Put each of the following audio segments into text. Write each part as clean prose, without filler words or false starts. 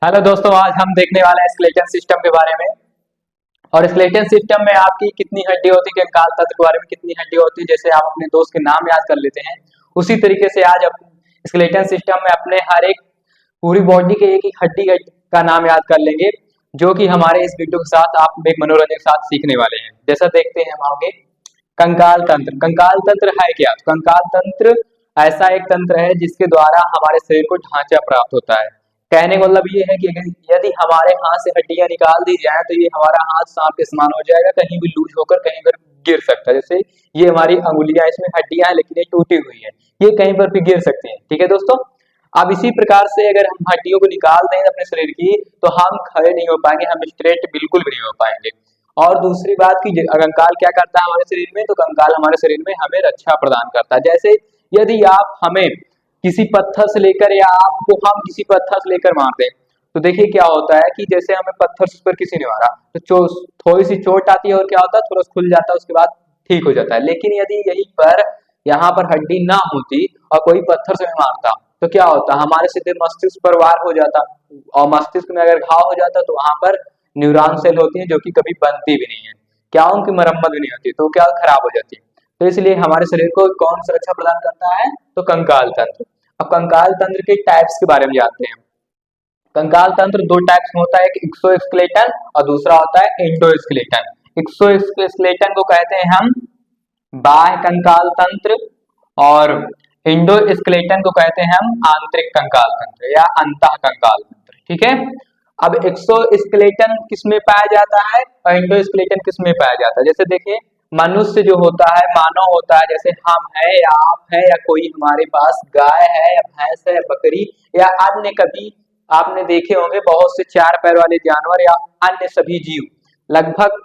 Hello दोस्तों, आज हम देखने वाले हैं स्केलेटन सिस्टम के बारे में। और स्केलेटन सिस्टम में आपकी कितनी हड्डी होती है, कंकाल तंत्र के बारे में कितनी हड्डी होती है, जैसे आप अपने दोस्त के नाम याद कर लेते हैं, उसी तरीके से आज स्केलेटन सिस्टम में अपने हर एक पूरी बॉडी के एक एक हड्डी का नाम याद कर लेंगे, जो कि हमारे इस वीडियो के साथ आप एक मनोरंजन के साथ सीखने वाले हैं। जैसा देखते हैं हम आगे। कंकाल तंत्र। कंकाल तंत्र है क्या? तो कंकाल तंत्र ऐसा एक तंत्र है जिसके द्वारा हमारे शरीर को ढांचा प्राप्त होता है। कहने का मतलब ये है कि यदि हमारे हाथ से हड्डियां निकाल दी जाए तो ये हमारा हाथ सांप के समान हो जाएगा, कहीं भी लूज होकर कहीं पर गिर सकता है। जैसे ये हमारी अंगुलियां, इसमें हड्डियां हैं लेकिन ये टूटी हुई है, ये कहीं पर भी गिर सकती हैं। ठीक है दोस्तों। अब इसी प्रकार से अगर हम हड्डियों को निकाल दें अपने शरीर की, तो हम खड़े नहीं हो पाएंगे, हम स्ट्रेट बिल्कुल भी नहीं हो पाएंगे। और दूसरी बात की कंकाल क्या करता है हमारे शरीर में, तो कंकाल हमारे शरीर में हमें रक्षा प्रदान करता है। जैसे यदि आप हमें किसी पत्थर से लेकर या आपको हम किसी पत्थर से लेकर मार दें, तो देखिए क्या होता है कि जैसे हमें पत्थर से पर किसी ने मारा तो थोड़ी सी चोट आती है और क्या होता है, थोड़ा खुल जाता है, उसके बाद ठीक हो जाता है। लेकिन यदि यही पर यहाँ पर हड्डी ना होती और कोई पत्थर से हमें मारता, तो क्या होता, हमारे सीधे मस्तिष्क पर वार हो जाता, और मस्तिष्क में अगर घाव हो जाता तो वहां पर न्यूरॉन सेल होती है जो कि कभी बनती भी नहीं है, क्या उनकी मरम्मत भी नहीं होती, तो क्या खराब हो जाती है। तो इसलिए हमारे शरीर को कौन सुरक्षा प्रदान करता है, तो कंकाल तंत्र। अब कंकाल तंत्र के टाइप्स के बारे में जानते हैं। कंकाल तंत्र दो टाइप्स में होता है, एक एक्सोस्केलेटन और दूसरा होता है एंडोस्केलेटन। एक्सोस्केलेटन को कहते हैं हम बाह्य कंकाल तंत्र, और इंडोस्केलेटन को कहते हैं हम आंतरिक कंकाल तंत्र या अंतः कंकाल तंत्र। ठीक है। अब एक्सोस्केलेटन किसमें पाया जाता है और इंडोस्केलेटन किसमें पाया जाता है? जैसे देखिए, मनुष्य जो होता है, मानव होता है, जैसे हम है या आप है या कोई हमारे पास गाय है या भैंस है या बकरी या अन्य, कभी आपने देखे होंगे बहुत से चार पैर वाले जानवर या अन्य सभी जीव, लगभग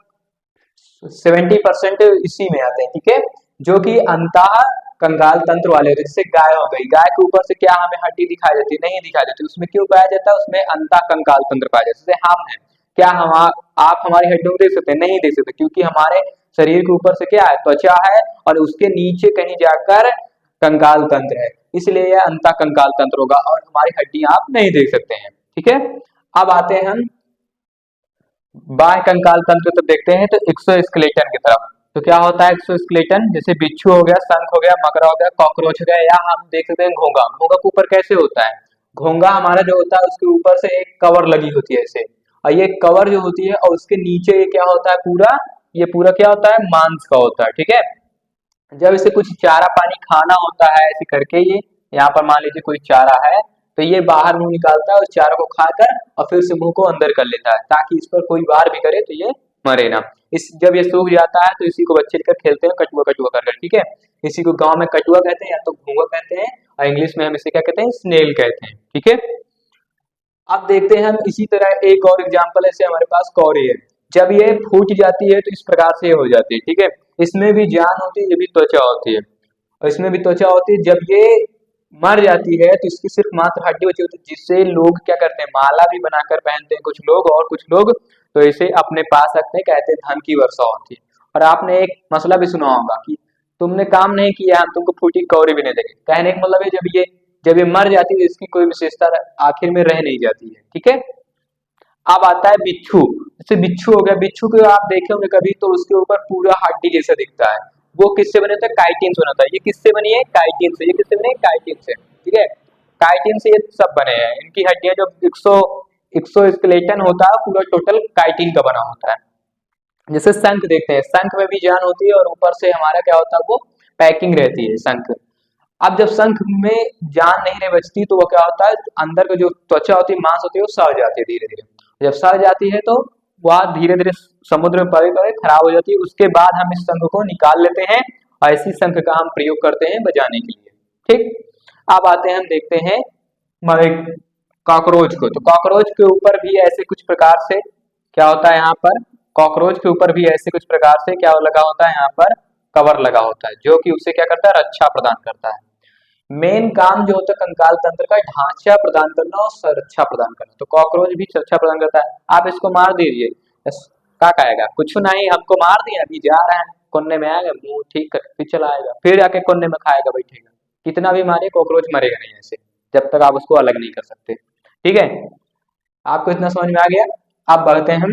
70% इसी में आते हैं। ठीक है। जो कि अंतः कंकाल तंत्र वाले होते हैं। जैसे गाय हो गई, गाय के ऊपर से क्या हमें हड्डी दिखाई देती है? नहीं दिखाई देती। उसमें क्यों पाया जाता है? उसमें अंतः कंकाल तंत्र पाया जाता है। जैसे हम हैं, क्या हम आप हमारी हड्डियों को देख सकते हैं? नहीं देख सकते, क्योंकि हमारे शरीर के ऊपर से क्या है? त्वचा है, और उसके नीचे कहीं जाकर कंकाल तंत्र है, इसलिए यह अंतः कंकाल तंत्र होगा और हमारी हड्डियां आप नहीं देख सकते हैं। ठीक है। अब आते हैं हम बाह्य कंकाल तंत्र तो देखते हैं, तो एक्सोस्केलेटन की तरफ। तो क्या होता है एक्सोस्केलेटन? जैसे बिच्छू हो गया, शंख हो गया, मकड़ा हो गया, कॉकरोच हो गया, या हम देख सकते हैं घोंगा। घोंगा के ऊपर कैसे होता है? घोंगा हमारा जो होता है उसके ऊपर से एक कवर लगी होती है ऐसे, और ये कवर जो होती है और उसके नीचे ये क्या होता है, पूरा ये पूरा क्या होता है, मांस का होता है। ठीक है। जब इसे कुछ चारा पानी खाना होता है ऐसे करके, ये यहाँ पर मान लीजिए कोई चारा है, तो ये बाहर मुंह निकालता है उस चारा को खाकर, और फिर उसे मुंह को अंदर कर लेता है, ताकि इस पर कोई वार भी करे तो ये मरे ना। इस जब ये सूख जाता है तो इसी को बच्चे लेकर खेलते हैं, कटुआ कटुआ कर। ठीक है। इसी को गांव में कटुआ कहते हैं या तो घूंगा कहते हैं, और इंग्लिश में हम इसे क्या कहते हैं, स्नेल कहते हैं। ठीक है। अब देखते हैं हम इसी तरह एक और एग्जांपल, ऐसे हमारे पास कौड़ी है। जब ये फूट जाती है तो इस प्रकार से हो जाती है। ठीक है। इसमें भी जान होती है, ये भी त्वचा होती है, और इसमें भी त्वचा होती है। जब ये मर जाती है तो इसकी सिर्फ मात्र हड्डी बची होती है, जिससे लोग क्या करते हैं, माला भी बनाकर पहनते हैं कुछ लोग, और कुछ लोग तो इसे अपने पास रखते हैं, कहते हैं धन की वर्षा होती है। और आपने एक मसला भी सुना होगा कि तुमने काम नहीं किया, हम तुमको फूटी कौड़ी भी नहीं देंगे। कहने का मतलब है जब ये मर जाती है, इसकी कोई विशेषता आखिर में रह नहीं जाती है। ठीक है। अब आता है बिच्छू। जैसे बिच्छू हो गया, बिच्छू को आप देखे होंगे कभी, तो उसके ऊपर पूरा हड्डी जैसा दिखता है। वो किससे बने होता है? काइटिन से बना होता है। ये किससे बनी है? काइटिन से। ये किससे बनी है? काइटिन से। ठीक है। काइटिन से ये सब बने हैं। इनकी हड्डियां जो एक्सोस्केलेटन होता है पूरा टोटल काइटिन का बना होता है। जैसे शंख देखते हैं, शंख में भी जान होती है और ऊपर से हमारा क्या होता है, वो पैकिंग रहती है शंख। अब जब शंख में जान नहीं रह बचती तो वो क्या होता है, अंदर का जो त्वचा होती है, मांस होती है, वो सड़ जाती है धीरे धीरे। जब सड़ जाती है तो वह धीरे धीरे समुद्र में पड़े पड़े खराब हो जाती है। उसके बाद हम इस शंख को निकाल लेते हैं, और इसी शंख का हम प्रयोग करते हैं बजाने के लिए। ठीक। अब आते हैं, हम देखते हैं कॉकरोच को। तो कॉकरोच के ऊपर भी ऐसे कुछ प्रकार से क्या होता है, यहाँ पर कॉकरोच के ऊपर भी ऐसे कुछ प्रकार से क्या लगा होता है, यहाँ पर कवर लगा होता है, जो कि उसे क्या करता है, रक्षा प्रदान करता है। मेन काम जो होता है कंकाल तंत्र का, ढांचा प्रदान करना और सुरक्षा प्रदान करना। तो कॉकरोच भी सुरक्षा प्रदान करता है। आप इसको मार दीजिए, क्या खाएगा? कुछ नहीं, हमको मार दिया, अभी जा रहे हैं, कोने में आएगा, मुंह ठीक कर फिर चला आएगा, फिर आके कोने में खाएगा, बैठेगा। कितना भी मारे कॉकरोच मरेगा नहीं ऐसे, जब तक आप उसको अलग नहीं कर सकते। ठीक है। आपको इतना समझ में आ गया। अब बढ़ते हैं हम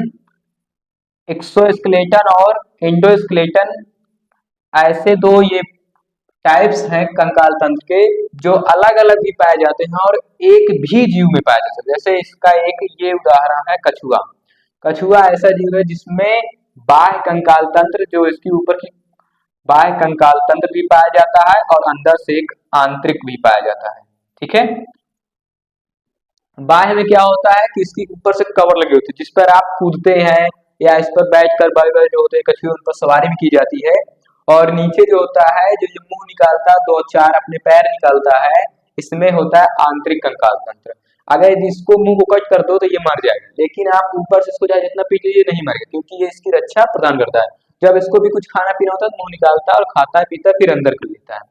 एक्सोस्केलेटन और एंडोस्केलेटन, ऐसे दो ये टाइप्स हैं कंकाल तंत्र के जो अलग अलग भी पाए जाते हैं और एक भी जीव में पाए जाते हैं। जैसे इसका एक ये उदाहरण है कछुआ। कछुआ ऐसा जीव है जिसमें बाह्य कंकाल तंत्र, जो इसके ऊपर की बाह्य कंकाल तंत्र भी पाया जाता है और अंदर से एक आंतरिक भी पाया जाता है। ठीक है। बाह्य में क्या होता है कि इसके ऊपर से कवर लगे होते हैं जिस पर आप कूदते हैं या इस पर बैठकर बड़े बड़े जो होते हैं कछुए उन पर सवारी भी की जाती है। और नीचे जो होता है जो ये मुंह निकालता है, दो चार अपने पैर निकालता है, इसमें होता है आंतरिक कंकाल तंत्र। अगर यदि इसको मुंह को कट कर दो तो ये मर जाएगा, लेकिन आप ऊपर से इसको चाहे जितना पीट लीजिए नहीं मरेगा, क्योंकि ये इसकी रक्षा प्रदान करता है। जब इसको भी कुछ खाना पीना होता है तो मुंह निकालता है और खाता है पीता है फिर अंदर कर लेता है।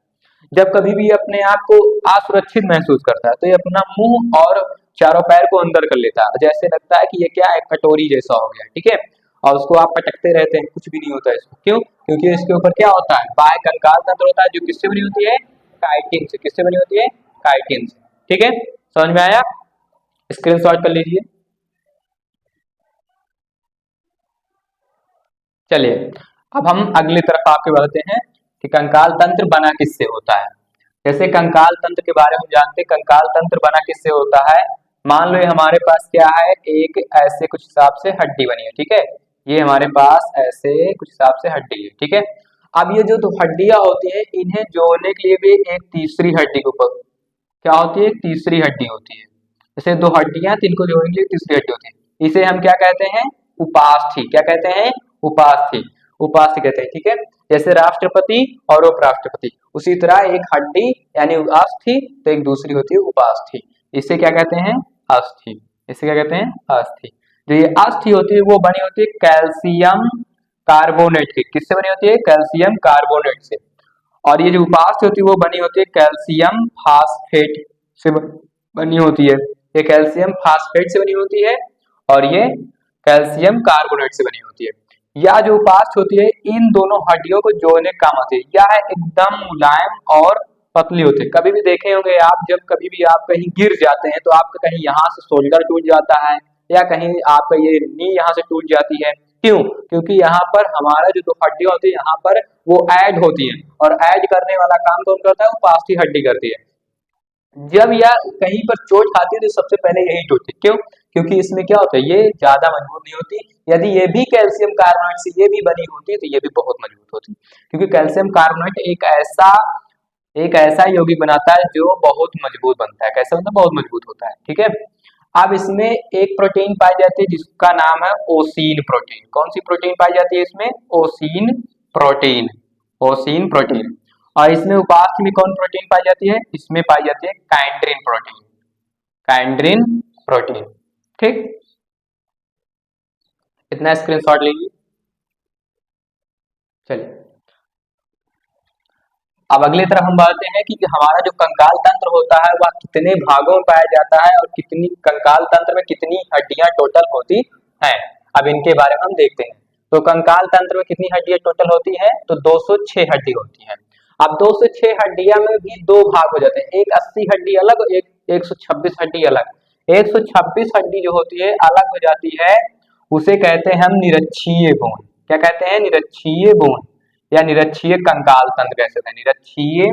जब कभी भी अपने आप को असुरक्षित महसूस करता है तो ये अपना मुंह और चारों पैर को अंदर कर लेता है, जैसे लगता है कि ये क्या है, कटोरी जैसा हो गया। ठीक है। और उसको आप पटकते रहते हैं, कुछ भी नहीं होता इसको। क्यों? क्योंकि इसके ऊपर क्या होता है, बाह्य कंकाल तंत्र होता है जो किससे बनी होती है, काइटिन से। किससे बनी होती है, काइटिन से। ठीक है, समझ में आया? स्क्रीनशॉट कर लीजिए। चलिए अब हम अगली तरफ आपके बढ़ते हैं कि कंकाल तंत्र बना किससे होता है। जैसे कंकाल तंत्र के बारे में जानते हैं, कंकाल तंत्र बना किससे होता है। मान लो ये हमारे पास क्या है, एक ऐसे कुछ हिसाब से हड्डी बनी है। ठीक है, ये हमारे पास ऐसे कुछ हिसाब से हड्डी है। ठीक है, अब ये जो दो हड्डियां होती है इन्हें जोड़ने के लिए भी एक तीसरी हड्डी के ऊपर क्या होती है, एक तीसरी हड्डी होती है। जैसे दो हड्डियां हैं, इनको जोड़ने के लिए तीसरी हड्डी होती है। इसे हम क्या कहते हैं, उपास्थि। क्या कहते हैं, उपास्थि। उपास्थि कहते हैं। ठीक है, जैसे राष्ट्रपति और उपराष्ट्रपति, उसी तरह एक हड्डी यानी अस्थि तो एक दूसरी होती है उपास्थि। इसे क्या कहते हैं, अस्थि। इसे क्या कहते हैं, अस्थि। जो ये अस्थि होती है वो बनी होती है कैल्शियम कार्बोनेट की। किससे बनी होती है, कैल्शियम कार्बोनेट से। और ये जो उपास्थि होती है वो बनी होती है कैल्शियम फास्फेट से बनी होती है। ये कैल्शियम फास्फेट से बनी होती है और ये कैल्शियम कार्बोनेट से बनी होती है। या जो उपास्थि होती है इन दोनों हड्डियों को जोड़ने का काम होती है। यह एकदम मुलायम और पतली होती है। कभी भी देखे होंगे आप, जब कभी भी आप कहीं गिर जाते हैं तो आपका कहीं यहाँ से शोल्डर टूट जाता है या कहीं आपका ये नी यहाँ से टूट जाती है। क्यों? क्योंकि यहाँ पर हमारा जो दो हड्डियां होती है यहाँ पर वो ऐड होती है, और ऐड करने वाला काम कौन करता है, वो उपास्थि हड्डी करती है। जब यह कहीं पर चोट खाती है तो सबसे पहले यही टूटती है। क्यों? क्योंकि इसमें क्या होता है, ये ज्यादा मजबूत नहीं होती। यदि ये भी कैल्शियम कार्बोनेट से ये भी बनी होती है तो ये भी बहुत मजबूत होती है, क्योंकि कैल्शियम कार्बोनेट एक ऐसा यौगिक बनाता है जो बहुत मजबूत बनता है। कैसे बनता है, बहुत मजबूत होता है। ठीक है, अब इसमें एक प्रोटीन पाई जाती है जिसका नाम है ओसीन प्रोटीन। कौन सी प्रोटीन पाई जाती है इसमें, ओसीन प्रोटीन। Ossein protein. और इसमें उपास्थि में कौन प्रोटीन पाई जाती है, इसमें पाई जाती है काइंड्रिन प्रोटीन। काइंड्रिन प्रोटीन। ठीक, इतना स्क्रीनशॉट लीजिए। चलिए अब अगली तरफ हम बढ़ते हैं कि हमारा जो कंकाल तंत्र होता है वह कितने भागों में पाया जाता है और कितनी कंकाल तंत्र में कितनी हड्डियां टोटल होती हैं। अब इनके बारे में हम देखते हैं। तो कंकाल तंत्र में कितनी हड्डियां टोटल होती हैं, तो 206 हड्डी होती हैं। अब 206 हड्डियां में भी दो भाग हो जाते हैं, एक 80 हड्डी अलग और एक 126 हड्डी अलग। 126 हड्डी जो होती है अलग हो जाती है, उसे कहते हैं हम निरक्षीय बोन। क्या कहते हैं, निरक्षीय बोन या निरक्षीय कंकाल तंत्र कह सकते हैं। निरक्षीय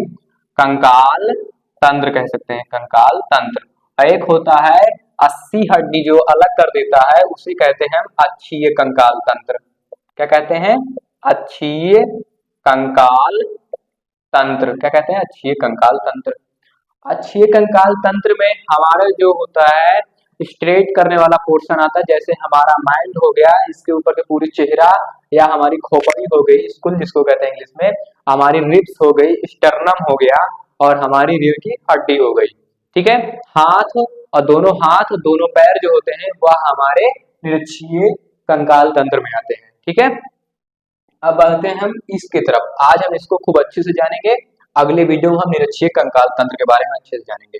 कंकाल तंत्र कह सकते हैं, कंकाल तंत्र। और एक होता है 80 हड्डी जो अलग कर देता है, उसे कहते हैं हम अक्षीय कंकाल तंत्र। क्या कहते हैं, अक्षीय कंकाल तंत्र। क्या कहते हैं, अक्षीय कंकाल तंत्र। अक्षीय कंकाल तंत्र में हमारा जो होता है स्ट्रेट करने वाला पोर्शन आता है, जैसे हमारा माइंड हो गया, इसके ऊपर के पूरी चेहरा या हमारी खोपड़ी हो गई, स्कुल जिसको कहते हैं इंग्लिश में, हमारी रिब्स हो गई, स्टर्नम हो गया और हमारी रीढ़ की हड्डी हो गई। ठीक है, हाथ और दोनों पैर जो होते हैं वह हमारे निरक्षीय कंकाल तंत्र में आते हैं। ठीक है, अब बढ़ते हैं हम इसके तरफ। आज हम इसको खूब अच्छे से जानेंगे, अगले वीडियो में हम निरक्षीय कंकाल तंत्र के बारे में अच्छे से जानेंगे।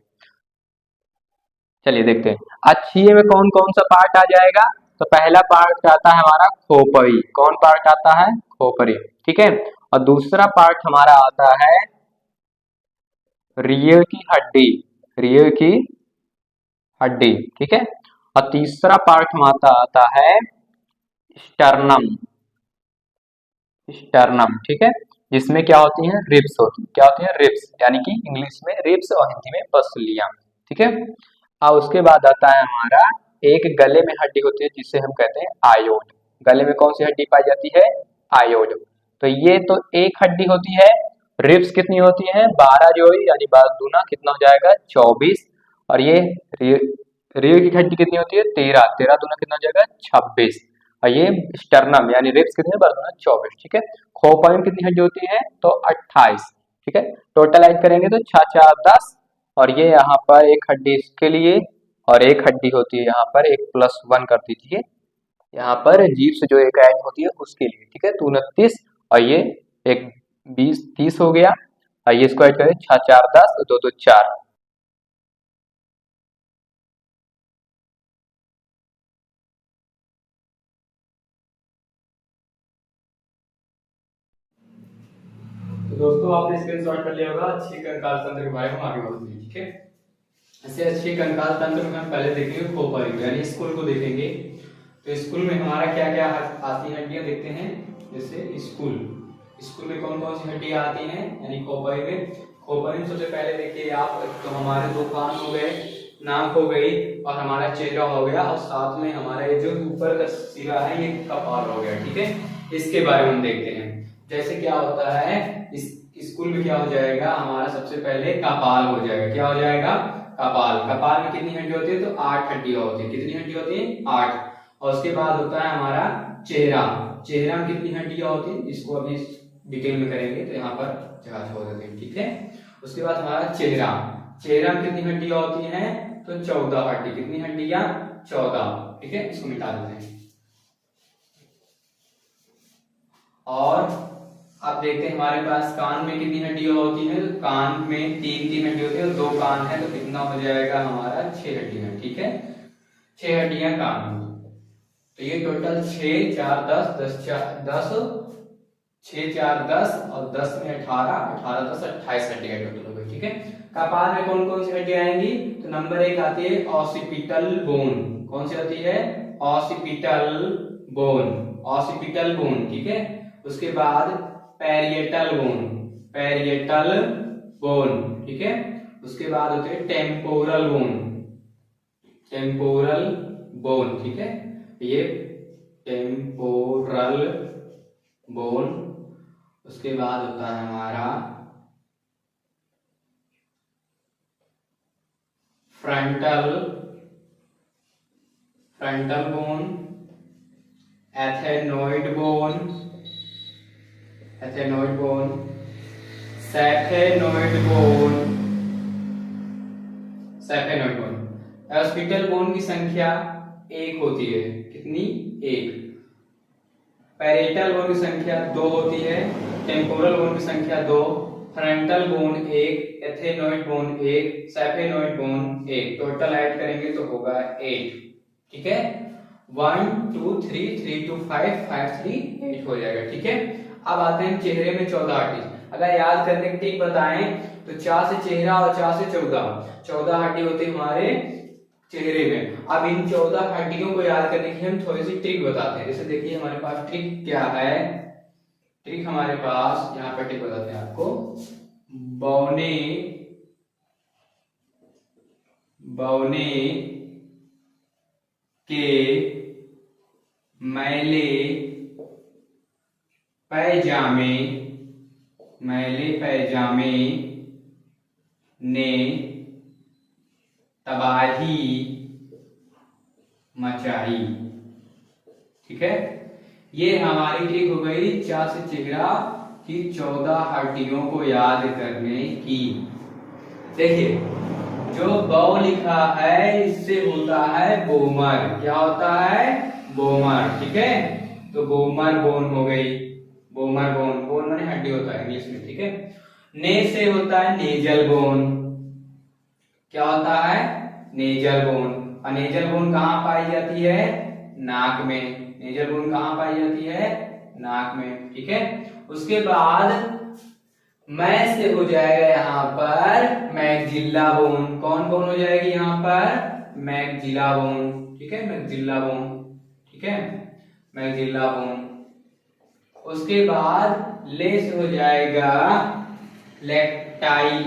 चलिए देखते हैं अक्षीय में कौन कौन सा पार्ट आ जाएगा। तो पहला पार्ट आता है हमारा खोपड़ी। कौन पार्ट आता है, खोपड़ी। ठीक है, और दूसरा पार्ट हमारा आता है रीढ़ की हड्डी। रीढ़ की हड्डी। ठीक है, और तीसरा पार्ट हमारा आता है स्टर्नम। स्टर्नम, ठीक है, जिसमें क्या होती हैं, रिब्स होती हैं। क्या होती हैं, रिब्स, यानी कि इंग्लिश में रिब्स और हिंदी में पसलियां, ठीक है। और उसके बाद आता है हमारा एक गले में हड्डी होती है जिसे हम कहते हैं आयोड। गले में कौन सी हड्डी पाई जाती है, आयोड। तो ये तो एक हड्डी होती है। रिब्स कितनी होती है, 12 जोड़ी, यानी 12 दूना कितना हो जाएगा, 24। और ये रीढ़ की हड्डी कितनी होती है, 13, 13 दूना कितना हो जाएगा, 26। और ये स्टर्नम यानी रिब्स कितने हैं, 12 दूना 24, ठीक है। खोपड़ी में कितनी हड्डी होती है, तो 28, ठीक है। टोटल ऐड करेंगे तो 6 4 10। और ये यहाँ पर एक हड्डी इसके लिए और एक हड्डी होती है यहाँ पर, एक +1 कर दीजिए यहाँ पर, जीभ से जो एक ऐड होती है उसके लिए, ठीक है। तो 29 और ये एक 20 30 हो गया। और ये इसको ऐड करें, 6 4 10, 2 2 4। तो दोस्तों आपने स्क्रीनशॉट कर लिया होगा अच्छी कंकाल तंत्र के बारे में, आगे बढ़ते हैं, ठीक है। ऐसे अच्छे कंकाल तंत्र में हम पहले देखेंगे खोपड़ी यानी स्कूल को देखेंगे। तो स्कूल में हमारा क्या क्या आती है हड्डियां देखते हैं। जैसे स्कूल में कौन कौन सी हड्डियां आती हैं, यानी खोपड़ी में। खोपड़ी में सबसे पहले देखिए आप, तो हमारे 2 कान हो गए, नाक हो गई और हमारा चेहरा हो गया, और साथ में हमारा ये जो ऊपर का सिरा है ये कपाल हो गया, ठीक है। इसके बारे में हम देखते हैं। जैसे क्या होता है इस स्कूल में, क्या हो जाएगा हमारा, सबसे पहले कपाल हो जाएगा। क्या हो जाएगा, कपाल। कपाल में कितनी हड्डी होती है, तो 8 हड्डियां होती है। कितनी हड्डी होती है, 8। और उसके बाद होता है हमारा चेहरा। चेहरा में कितनी हड्डियां होती है, इसको अभी डिटेल में करेंगे, तो यहाँ पर जगह छोड़ देते हैं, ठीक है। उसके बाद हमारा चेहरा। चेहरा में कितनी हड्डियां होती हैं, तो 14 हड्डी। कितनी हड्डियां, 14, ठीक है। इसको मिटा देते हैं। और अब देखते हैं हमारे पास कान में कितनी हड्डियां होती हैं। तो कान में 3 हड्डी होती है, 2 कान है, तो कितना हो जाएगा हमारा, 6 हड्डियां, ठीक है। 6 हड्डियां कान में। तो ये टोटल 6 4 10 10 4 10, 6 4 10 और 10 में 18, 18 10 28 हड्डियां टोटल हो गई, ठीक है। कपाल में कौन कौन सी हड्डियां आएंगी, तो नंबर 1 आती है ऑसिपिटल बोन। कौन सी आती है, ऑसिपिटल बोन। ऑसिपिटल बोन, ठीक है। उसके बाद पैरिएटल बोन, पैरिएटल बोन, ठीक है। उसके बाद होते हैं टेम्पोरल बोन, टेम्पोरल बोन, ठीक है। ये टेम्पोरल बोन। उसके बाद होता है हमारा frontal, frontal bone, ethmoid bone, ethmoid bone, sphenoid bone, sphenoid bone. Occipital bone की संख्या 1 होती है। कितनी, 1। पैरिएटल बोन की संख्या 2 होती है। टेम्पोरल बोन की संख्या 2, frontal bone 1, ethmoid bone 1, sphenoid bone 1। Total add करेंगे तो होगा 8, ठीक है। 1 2 3 3 2 5 5 3 8 हो जाएगा, ठीक है। अब आते हैं चेहरे में 14 हड्डी। अगर याद करने की ट्रिक बताएं तो 4 से चेहरा और 4 से 14 हड्डी होती है हमारे चेहरे में। अब इन 14 हड्डियों को याद करने की हम थोड़ी सी ट्रिक बताते हैं। जैसे देखिए हमारे पास ट्रिक क्या है, ट्रिक हमारे पास यहाँ पर ट्रिक बताते हैं आपको। बौने, बौने के मैले पैजामे, मैले पैजामे ने तबाही मचाई, ठीक है। ये हमारी ट्रिक हो गई 4 से चेहरा की 14 हड्डियों को याद करने की। देखिए जो बौ लिखा है इससे होता है बोमर। क्या होता है, बोमर, ठीक है। तो बोमर बोन हो गई, बोमर बोन, बोन माने हड्डी होता है इंग्लिश में, ठीक है। ने से होता है नेजल बोन। क्या होता है, नेजल बोन। और नेजल बोन कहाँ पाई जाती है, नाक में। नेजल बोन कहाँ पाई जाती है, नाक में, ठीक है। उसके बाद मैं से हो जाएगा यहाँ पर मैक्सिला बोन। कौन बोन हो जाएगी यहाँ पर, मैक्सिला बोन, ठीक है, मैक्सिला बोन, ठीक है, मैक्सिला बोन। उसके बाद ले से हो जाएगा लेक्टाई,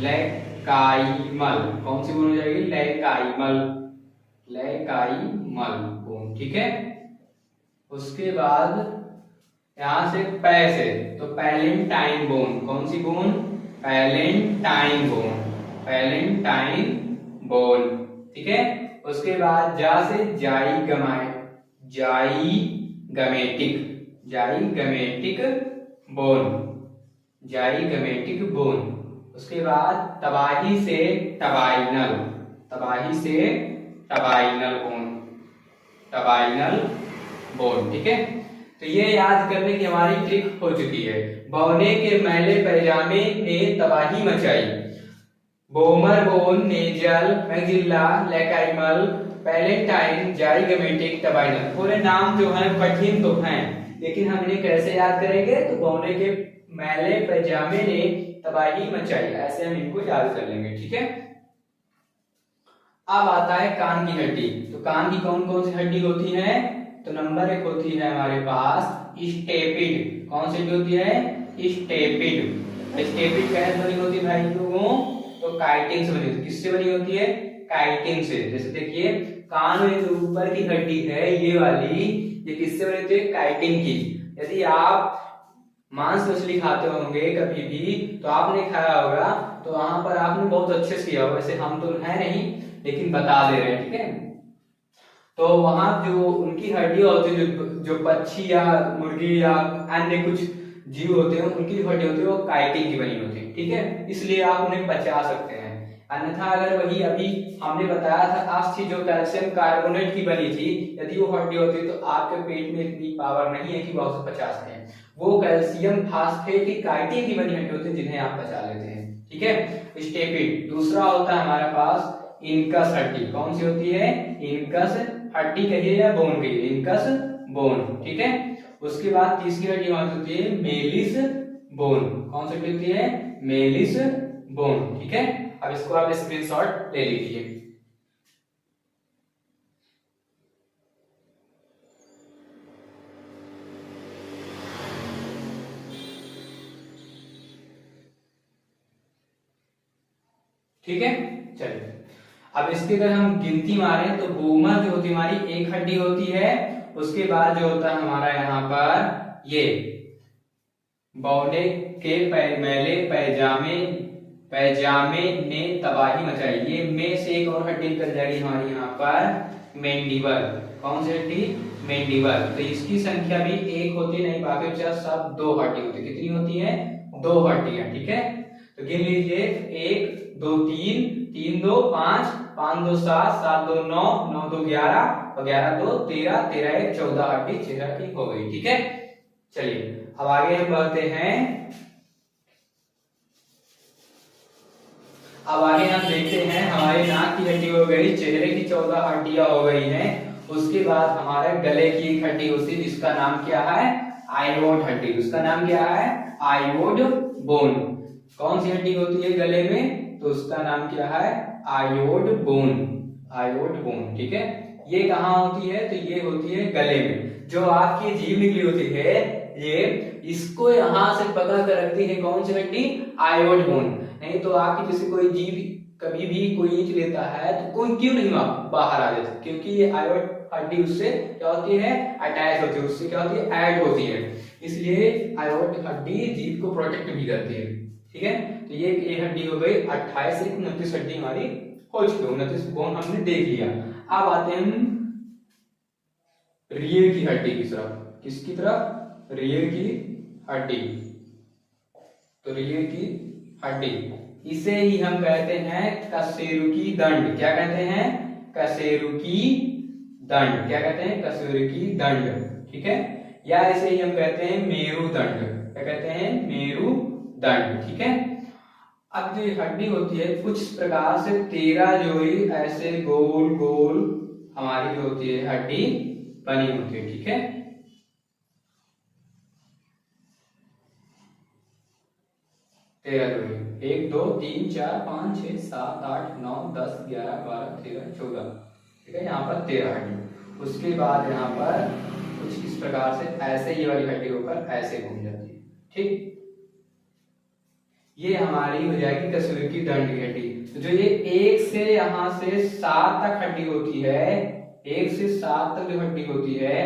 लेकाइमल। कौन सी बोन हो जाएगी? लेकाइमल, लेकाइमल बोन, ठीक है। उसके बाद यहां से पै से तो पैलेंटाइन बोन। कौन सी bone? Palatine bone, palatine bone, ठीक है। उसके बाद जा से जाइगमाइ, जाइगमेटिक, जाइगमेटिक बोन, जाइगमेटिक बोन। उसके बाद तबाही से टबाइनल, तबाही से टबाइनल बोन, टबाइनल बोन, ठीक है। तो ये याद करने की हमारी ट्रिक हो चुकी है। बौने के मैले पैजामे ने तबाही मचाई, vomer bone, nasal, maxilla, lacrimal, palatine, zygomatic, turbinal. पूरे नाम जो हैं कठिन तो हैं, लेकिन हम इन्हें कैसे याद करेंगे? तो बौने के मैले पैजामे ने तबाही मचाई, ऐसे हम इनको याद कर लेंगे, ठीक है। अब आता है कान की हड्डी। तो कान की कौन कौन सी हड्डी होती है? तो नंबर 1 होती है हमारे पास स्टेपिड। कौन सी होती है? स्टेपिड। स्टेपिड कैसे बनी होती है भाई लोगों? तो काइटिन से बनी होती है। किससे बनी होती है? काइटिन से। जैसे देखिए कान में जो ऊपर की हड्डी है ये वाली, ये किससे बनी होती है? काइटिन की। यदि आप मांस मछली खाते होंगे कभी भी तो आपने खाया होगा, तो वहां पर आपने बहुत अच्छे से किया होगा। वैसे हम तो है नहीं, लेकिन बता दे रहे हैं, ठीक है। तो वहां जो उनकी हड्डियां होती है, जो पक्षी या मुर्गी या अन्य कुछ जीव होते हैं, उनकी जो हड्डी होती है वो काइटिन की बनी होती है, ठीक है। इसलिए आप उन्हें पचा सकते हैं। अन्यथा अगर वही अभी हमने बताया था अस्थि जो कैल्शियम कार्बोनेट की बनी थी, यदि वो हड्डी होती तो आपके पेट में इतनी पावर नहीं है कि वो उसे पचा सकें। वो कैल्शियम फास्फेट की काइटिन की बनी हड्डी होती है जिन्हें आप पचा लेते हैं, ठीक है। स्टेपिड। दूसरा होता है हमारे पास इनकस हड्डी। कौन सी होती है? इनकस हड्डी कहिए या बोन कहिए, इनकस बोन, ठीक है। उसके बाद तीसरी हड्डी हमारी होती है मेलिस बोन। कौन सी हड्डी होती है? मेलिस बोन, ठीक है। अब इसको आप स्क्रीनशॉट ले लीजिए। ठीक है, चलिए अब इसकी अगर हम गिनती मारें तो बोमर जो होती है हमारी एक हड्डी होती है। उसके बाद जो होता है हमारा यहाँ पर ये बौने के मैले पैजामे, पैजामे ने तबाही मचाई, ये में से एक और हड्डी निकल जाएगी हमारी यहाँ पर मेंडिबल। कौन सी हड्डी? मेंडिबल। तो इसकी संख्या भी एक होती नहीं, बाकी बचा सब 2 हड्डी होती है। कितनी होती है? 2 हड्डियां, ठीक है। तो गिन लीजिए 1 2 3, 3 2 5, 5 2 7, 7 2 9, 9 2 11, 11 2 13, 13 1 14 हड्डी चेहरा की हो गई, ठीक है। चलिए अब आगे हम बढ़ते हैं। अब आगे हम देखते हैं हमारे नाक की हड्डी हो गई, चेहरे की 14 हड्डियां हो गई हैं। उसके बाद हमारे गले की एक हड्डी होती है जिसका नाम क्या है? आयोड हड्डी। उसका नाम क्या है? आयोड बोन। कौन सी हड्डी होती है गले में? तो उसका नाम क्या है? आयोड बोन, आयोड बोन, ठीक है। ये कहाँ होती है? तो ये होती है गले में। जो आपकी जीभ निकली होती है ये, इसको यहां से पकड़ कर रखती है कौन सी हड्डी? आयोड बोन। नहीं तो आपकी जैसे कोई जीभ कभी भी कोई ईंच लेता है तो कोई क्यों नहीं बाहर आ जाता? क्योंकि ये आयोड हड्डी उससे क्या होती है? अटैच होती है, उससे क्या होती है? ऐड होती है। इसलिए आयोड हड्डी जीभ को प्रोटेक्ट भी करती है, ठीक है। तो ये हड्डी हो गई 28 से 29 हड्डी हमारी हो चुकी है। 29 बोन हमने देख लिया। अब आते हैं रियर की हड्डी की तरफ। किसकी तरफ? रियर की हड्डी। तो रियर की हड्डी, इसे ही हम कहते हैं कशेरुकी दंड। क्या कहते हैं? कशेरुकी दंड। क्या कहते हैं? कशेरुकी दंड, ठीक है। या इसे ही हम कहते हैं मेरुदंड। क्या कहते हैं? मेरुदंड, ठीक है। अब जो हड्डी होती है कुछ प्रकार से 13 जो ऐसे गोल गोल हमारी जो होती है हड्डी बनी होती है, ठीक है। 13 जोड़ी, 1 2 3 4 5 6 7 8 9 10 11 12 13 14, ठीक है, यहाँ पर 13 हड्डी। उसके बाद यहाँ पर कुछ इस प्रकार से ऐसे ये वाली हड्डी होकर ऐसे घूम जाती है, ठीक। ये हमारी हो जाएगी तस्वीर की दंड की हड्डी। तो जो ये 1 से यहाँ से 7 तक हड्डी होती है, 1 से 7 तक जो हड्डी होती है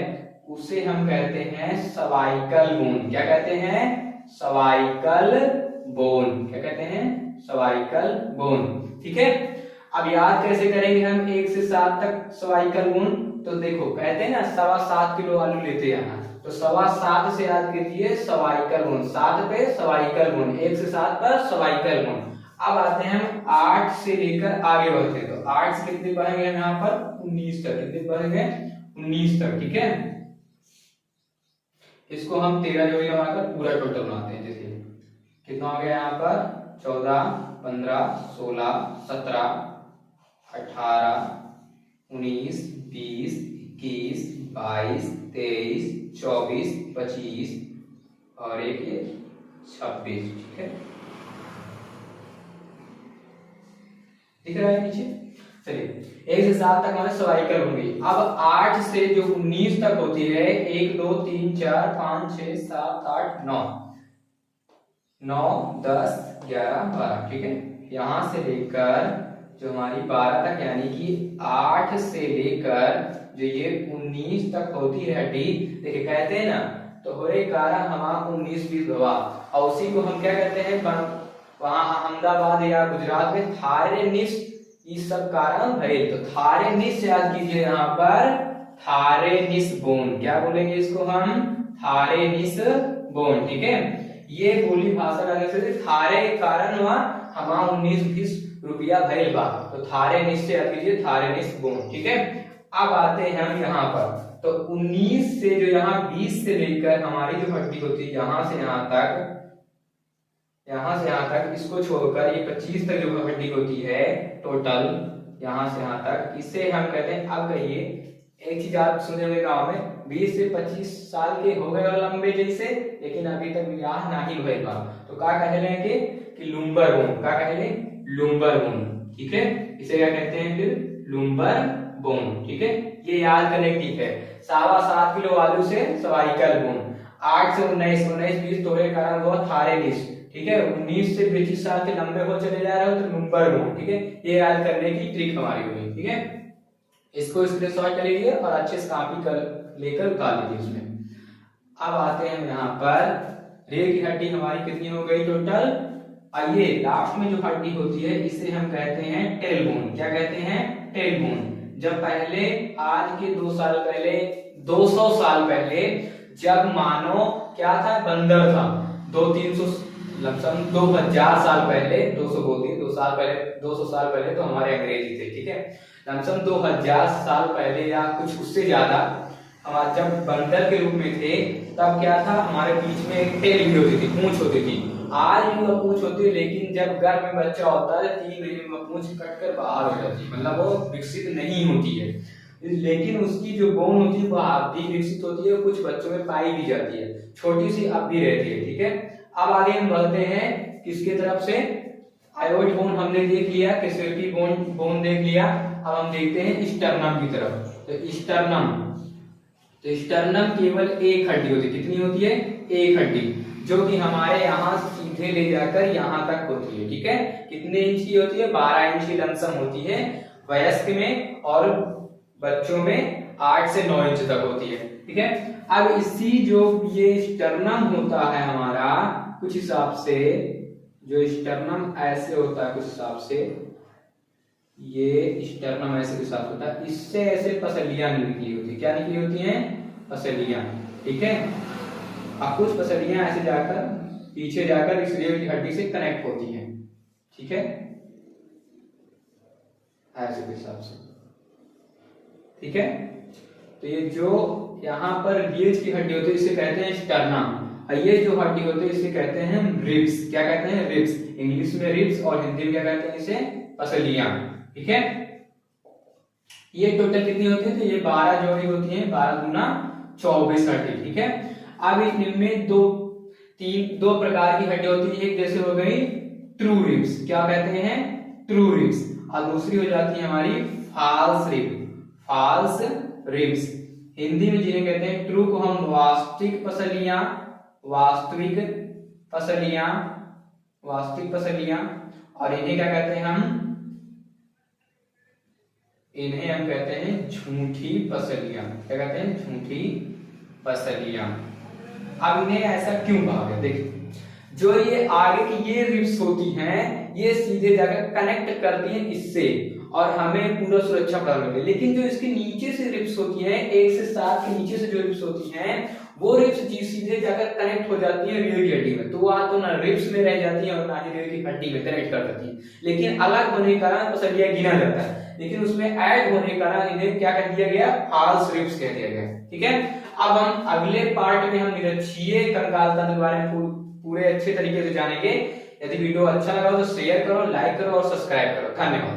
उसे हम कहते हैं सर्वाइकल बोन। क्या कहते हैं? Cervical bone. क्या कहते हैं? सर्वाइकल बोन, ठीक है। अब याद कैसे करेंगे हम 1 से 7 तक सर्वाइकल बोन? तो देखो कहते हैं ना 7.25 किलो आलू लेते हैं यहाँ, तो 7.25 से याद कीजिए सर्वाइकल बोन, 7 पे सर्वाइकल बोन, 1 से 7 पर सर्वाइकल बोन। अब आते हैं हम 8 से लेकर आगे बढ़ते हैं, तो 8 से कितने पढ़ेंगे हम यहाँ पर? 19 तक। कितने पढ़ेंगे? 19 तक, ठीक है। इसको हम 13 जोड़ी बनाकर पूरा टोटल बनाते हैं। जैसे कितना हो गया यहाँ पर? 14 15 16 17 18 19 20 21 22 23 24 25 और एक ये 26, ठीक है। दिख रहा है नीचे? चलिए 1 से 7 तक हमारे सर्वाइकल होंगी। अब 8 से जो 19 तक होती है, 1 2 3 4 5 6 7 8 9 9 10 11 12, ठीक है। यहां से लेकर जो हमारी 12 तक, यानी कि 8 से लेकर जो ये 19 तक होती है हड्डी, देखिए कहते हैं ना तो होरे कारा हमा 19 20 भवा, और उसी को हम क्या कहते हैं? वहां अहमदाबाद या गुजरात में थारेनिस ये सब कारण है। तो थारेनिस याद कीजिए, यहाँ पर थारेनिस बोन। क्या बोलेंगे इसको हम? थारेनिस बोन, ठीक है। ये बोली भाषा लगे से थारे कारण हुआ हमा 19 20 रुपया भैल बा, तो थारेनिस से याद कीजिए थारेनिस बोन, ठीक है। अब आते हैं हम यहाँ पर, तो 19 से जो यहाँ 20 से लेकर हमारी जो हड्डी होती है यहाँ से यहाँ तक, यहाँ से यहाँ तक, इसको छोड़कर ये 25 तक जो हड्डी होती है टोटल यहाँ से यहाँ तक, इसे हम कहते हैं। अब कहिए एक चीज आप सुने हुए गांव में 20 से 25 साल के हो गए लंबे जैसे, लेकिन अभी तक विवाह नहीं हुए बा, तो क्या कहेंगे कि लुम्बर बोन। क्या कहेंगे? लुम्बर बोन, ठीक है। इसे क्या कहते हैं? फिर लुम्बर बोन, ठीक है। ये याद करने की ठीक है। 7.25 किलो आलू से सर्वाइकल बोन, 8 से 19 19 20 तोड़े कारण वो थारेनिस, ठीक है। 19 से 25 साल के लंबे हो चले जा रहे हो तो लुम्बर बोन, ठीक है। ये याद करने की ट्रिक हमारी हुई, ठीक है। इसको स्क्रीनशॉट कर लीजिए और अच्छे से कॉपी कर लेकर उतार लीजिए इसमें। अब आते हैं यहाँ पर रेल की हड्डी हमारी कितनी हो गई टोटल? आइए लास्ट में जो हड्डी होती है इसे हम कहते हैं टेल बोन। क्या कहते हैं? Tail bone. जब पहले, आज के 2 साल पहले, 200 साल पहले, जब मानो क्या था? बंदर था। 200-300 लमसम 2000 साल पहले, 200 बोलती 2 साल पहले, 200 साल पहले तो हमारे अंग्रेजी थे, ठीक है। लमसम 2000 साल पहले या कुछ उससे ज्यादा हमारे जब बंदर के रूप में थे, तब क्या था? हमारे बीच में एक टेल भी होती थी, पूंछ होती थी। आज भी वो पूंछ होती है, लेकिन जब गर्भ में बच्चा होता है 3 महीने में पूंछ कटकर बाहर हो जाती है, मतलब वो विकसित नहीं होती है। लेकिन उसकी जो बोन होती है वो अब भी विकसित होती है, कुछ बच्चों में पाई भी जाती है, छोटी सी अब भी रहती है, ठीक है। अब आगे हम बढ़ते हैं किसके तरफ से? आयोइड बोन हमने देख लिया, कैसेटी बोन देख लिया। अब हम देखते हैं स्टर्नम की तरफ। तो स्टर्नम केवल एक हड्डी होती है। कितनी होती है? एक हड्डी, जो कि हमारे यहाँ सीधे ले जाकर यहाँ तक होती है, ठीक है। कितने इंच की होती है? 12 इंच की लमसम होती है वयस्क में, और बच्चों में 8 से 9 इंच तक होती है, ठीक है। अब इसी जो ये स्टर्नम होता है हमारा, कुछ हिसाब से जो स्टर्नम ऐसे होता है, कुछ हिसाब से ये स्टर्नम ऐसे कुछ हिसाब होता है, इससे ऐसे पसलियां निकली होती है। क्या निकली होती हैं? पसलियां, ठीक है। अब कुछ पसलियां ऐसे जाकर पीछे जाकर इस रीढ़ की हड्डी से कनेक्ट होती हैं, ठीक है, ऐसे के हिसाब से, ठीक है। तो ये जो यहाँ पर रीढ़ की हड्डी होती है इसे कहते हैं स्टर्नम, और ये जो हड्डी होती है इसे कहते हैं रिब्स। क्या कहते हैं? रिब्स। इंग्लिश में रिब्स और हिंदी में क्या कहते हैं? इसे पसलियां, ठीक है। ये टोटल कितनी होती है? तो ये 12 जोड़ी होती है, 12 गुना 24 हड्डी, ठीक है। अब इनमें दो दो प्रकार की हड्डी होती है, एक जैसे हो गई ट्रू रिब्स, क्या कहते हैं, ट्रू रिब्स, और दूसरी हो जाती है हमारी false rib, false ribs. Hindi में जिन्हें कहते हैं ट्रू को हम वास्तविक पसलियां, वास्तविक पसलियां, वास्तविक पसलियां, और इन्हें क्या कहते हैं हम, इन्हें हम कहते हैं झूठी पसलियां, क्या कहते हैं, झूठी पसलियां। अब इन्हें ऐसा क्यों कहा गया, देखिए जो ये आगे की ये रिब्स होती हैं ये सीधे जाकर कनेक्ट करती हैं इससे और हमें पूरा सुरक्षा प्रदान करती है, लेकिन जो इसके नीचे से रिब्स होती हैं, 1 से 7 के नीचे से जो रिब्स होती हैं वो रिब्स सीधे जाकर कनेक्ट हो जाती है रीढ़ की हड्डी में, तो वह तो ना रिब्स में रह जाती है और ना ही रीढ़ की हड्डी में कनेक्ट कर देती है, लेकिन अलग होने के कारण पसलियां गिना जाता है, लेकिन उसमें ऐड होने के कारण इन्हें क्या कह दिया गया, फॉल्स रिब्स कह दिया गया। ठीक है, अब हम अगले पार्ट में हम निरक्षीय कंकाल तंत्र के बारे में पूरे अच्छे तरीके से जानेंगे। यदि वीडियो अच्छा लगा हो तो शेयर करो, लाइक करो और सब्सक्राइब करो। धन्यवाद।